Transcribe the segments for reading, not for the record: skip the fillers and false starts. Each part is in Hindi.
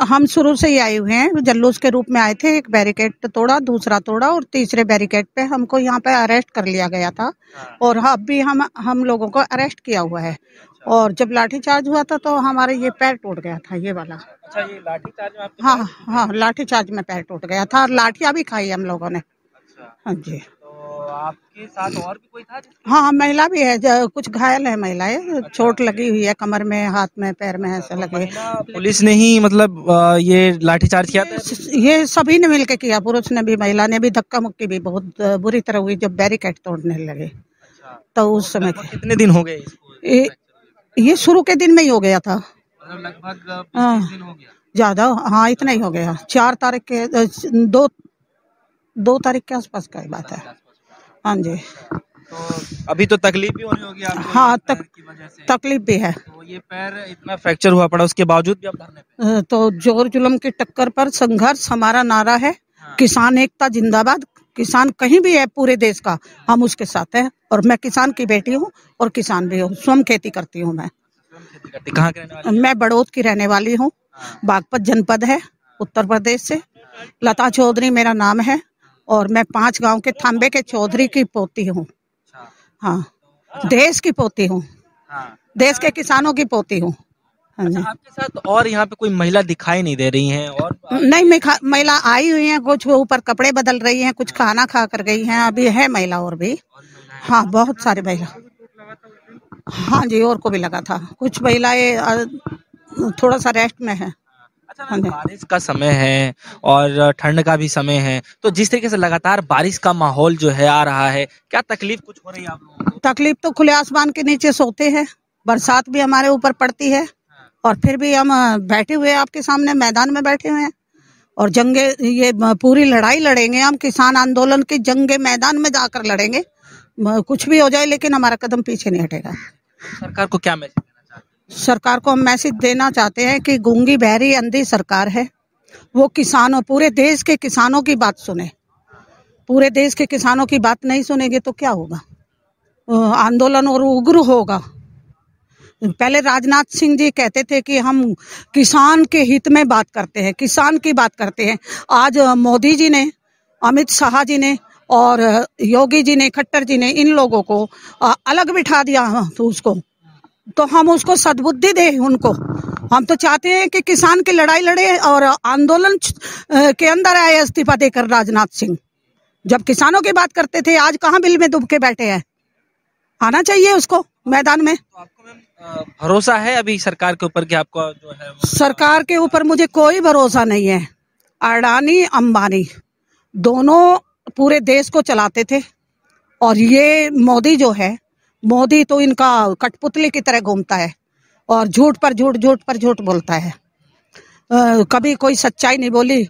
हम शुरू से ही आए हुए हैं, जल्लूस के रूप में आए थे। एक बैरिकेड तोड़ा, दूसरा तोड़ा और तीसरे बैरिकेड पे हमको यहाँ पे अरेस्ट कर लिया गया था। और अब भी हम लोगों को अरेस्ट किया हुआ है। और जब लाठीचार्ज हुआ था तो हमारे ये पैर टूट गया था, ये वाला। अच्छा, ये लाठीचार्ज में आपके हाँ पैर टूटे? हाँ, लाठीचार्ज में पैर टूट गया था और लाठियाँ भी खाई हम लोगों ने। अच्छा, हाँ जी। तो आपके साथ और भी कोई था हाँ, महिला भी है, कुछ घायल है महिलाएं। चोट लगी हुई है कमर में, हाथ में, पैर में ऐसा लगे। पुलिस ने ही मतलब ये लाठीचार्ज किया था? ये सभी ने मिलकर किया, पुरुष ने भी, महिला ने भी। धक्का मुक्की भी बहुत बुरी तरह हुई जब बैरिकेड तोड़ने लगे। अच्छा, तो उस समय कितने दिन हो गए इसको? ये शुरू के दिन में ही हो गया था। मतलब लगभग 20 दिन हो गया। ज्यादा, हाँ, इतना ही हो गया। 4 तारीख के 2 तारीख के आसपास का बात है। हाँ जी। तो अभी तो तकलीफ भी होनी होगी आपको? हाँ, पैर की वजह से तकलीफ भी है। तो ये पैर इतना फ्रैक्चर हुआ पड़ा, उसके बावजूद भी आप धरने पे? तो जोर जुल्म की टक्कर पर संघर्ष हमारा नारा है। किसान एकता जिंदाबाद। किसान कहीं भी है पूरे देश का, हम उसके साथ हैं। और मैं किसान की बेटी हूँ और किसान भी हूँ। स्वयं खेती करती हूँ मैं। कहाँ के रहने वाली? मैं बड़ौद की रहने वाली हूँ। बागपत जनपद है, उत्तर प्रदेश से। लता चौधरी मेरा नाम है और मैं 5 गांव के थांबे के चौधरी की पोती हूँ। हाँ, देश की पोती हूँ, देश के किसानों की पोती हूँ। हाँ जी। आपके साथ और यहाँ पे कोई महिला दिखाई नहीं दे रही हैं? और नहीं, महिला आई हुई हैं, कुछ ऊपर कपड़े बदल रही हैं, कुछ खाना खा कर गई हैं। अभी है महिला और भी। हाँ, बहुत सारी महिला। हाँ जी, और को भी लगा था। कुछ महिलाएं थोड़ा सा रेस्ट में है। अच्छा, बारिश का समय है और ठंड का भी समय है, तो जिस तरीके से लगातार बारिश का माहौल जो है आ रहा है, क्या तकलीफ कुछ हो रही है आप लोगों को? तकलीफ तो खुले आसमान के नीचे सोते हैं, बरसात भी हमारे ऊपर पड़ती है और फिर भी हम बैठे हुए आपके सामने मैदान में बैठे हुए हैं। और जंगे, ये पूरी लड़ाई लड़ेंगे हम, किसान आंदोलन की जंगे मैदान में जाकर लड़ेंगे। कुछ भी हो जाए लेकिन हमारा कदम पीछे नहीं हटेगा। सरकार को क्या मैसेज देना चाहते हैं? सरकार को हम मैसेज देना चाहते हैं कि गूंगी बहरी अंधी सरकार है। वो किसानों, पूरे देश के किसानों की बात सुने। पूरे देश के किसानों की बात नहीं सुनेंगे तो क्या होगा? आंदोलन और उग्र होगा। पहले राजनाथ सिंह जी कहते थे कि हम किसान के हित में बात करते हैं, किसान की बात करते हैं। आज मोदी जी ने, अमित शाह जी ने और योगी जी ने, खट्टर जी ने इन लोगों को अलग बिठा दिया। तो हम उसको सद्बुद्धि दें उनको। हम तो चाहते हैं कि किसान की लड़ाई लड़े और आंदोलन के अंदर आए इस्तीफा देकर राजनाथ सिंह। जब किसानों की बात करते थे, आज कहाँ बिल में डूब के बैठे हैं? आना चाहिए उसको मैदान में। तो आपको भरोसा है अभी सरकार के ऊपर कि आपको जो है सरकार के ऊपर मुझे कोई भरोसा नहीं है। अडानी अंबानी दोनों पूरे देश को चलाते थे और ये मोदी जो है, मोदी तो इनका कठपुतली की तरह घूमता है और झूठ पर झूठ, झूठ पर झूठ बोलता है। कभी कोई सच्चाई नहीं बोली।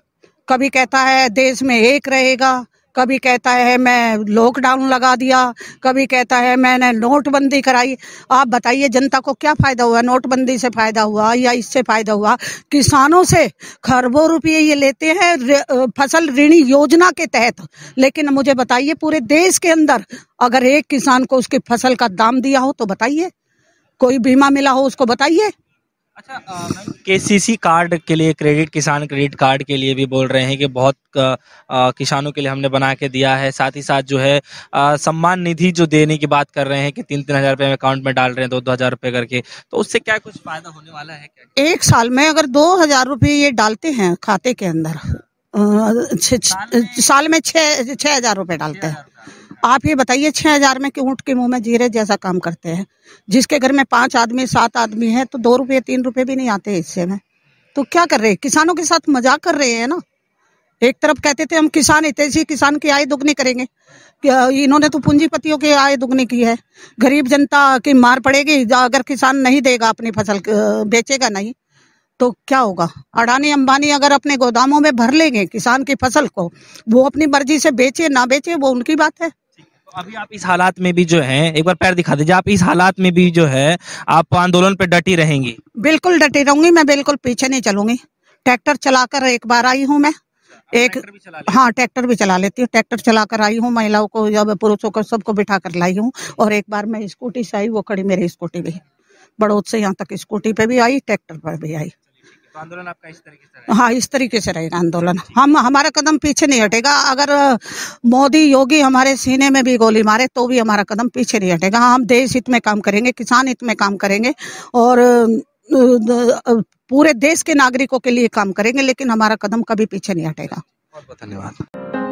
कभी कहता है देश में एक रहेगा, कभी कहता है मैं लॉकडाउन लगा दिया, कभी कहता है मैंने नोटबंदी कराई। आप बताइए जनता को क्या फायदा हुआ? नोटबंदी से फायदा हुआ या इससे फायदा हुआ? किसानों से खरबों रुपये ये लेते हैं फसल ऋण योजना के तहत। लेकिन मुझे बताइए, पूरे देश के अंदर अगर एक किसान को उसकी फसल का दाम दिया हो तो बताइए, कोई बीमा मिला हो उसको बताइए। अच्छा, केसीसी कार्ड के लिए, क्रेडिट, किसान क्रेडिट कार्ड के लिए भी बोल रहे हैं कि बहुत किसानों के लिए हमने बना के दिया है। साथ ही साथ जो है सम्मान निधि जो देने की बात कर रहे हैं कि 3-3 हजार रुपए अकाउंट में डाल रहे हैं, 2-2 हजार रुपए करके। तो उससे क्या कुछ फायदा होने वाला है क्या? एक साल में अगर 2,000 रुपये ये डालते हैं खाते के अंदर, साल में 6,000 रुपये डालते हैं। आप ये बताइए, 6,000 में कि ऊँट के मुंह में जीरे जैसा काम करते हैं। जिसके घर में 5 आदमी 7 आदमी है तो 2 रुपये 3 रुपये भी नहीं आते हिस्से में। तो क्या कर रहे हैं? किसानों के साथ मजाक कर रहे हैं ना। एक तरफ कहते थे हम किसान हितैषी, किसान की आय दुगनी करेंगे। इन्होंने तो पूंजीपतियों की आय दुगनी की है। गरीब जनता की मार पड़ेगी अगर किसान नहीं देगा, अपनी फसल बेचेगा नहीं तो क्या होगा? अडानी अंबानी अगर अपने गोदामों में भर लेंगे किसान की फसल को, वो अपनी मर्जी से बेचे ना बेचे वो उनकी बात है। तो अभी आप इस हालात में भी जो है, एक बार पैर दिखा दीजिए, आप इस हालात में भी जो है आप आंदोलन पे डटी रहेंगी? बिल्कुल डटी रहूंगी मैं, बिल्कुल पीछे नहीं चलूंगी। ट्रैक्टर चलाकर एक बार आई हूँ मैं। हाँ, ट्रैक्टर भी चला लेती हूँ। ट्रैक्टर चलाकर आई हूँ, महिलाओं को या पुरुषों को सबको बिठा कर लाई हूँ। और एक बार मैं स्कूटी से आई, वो खड़ी मेरी स्कूटी भी। बड़ौद से यहाँ तक स्कूटी पे भी आई, ट्रैक्टर पर भी आई। तो आंदोलन आपका इस तरीके से रहेगा? हाँ, इस तरीके से रहेगा आंदोलन। हमारा कदम पीछे नहीं हटेगा। अगर मोदी योगी हमारे सीने में भी गोली मारे तो भी हमारा कदम पीछे नहीं हटेगा। हम देश हित में काम करेंगे, किसान हित में काम करेंगे और पूरे देश के नागरिकों के लिए काम करेंगे, लेकिन हमारा कदम कभी पीछे नहीं हटेगा। बहुत बहुत धन्यवाद।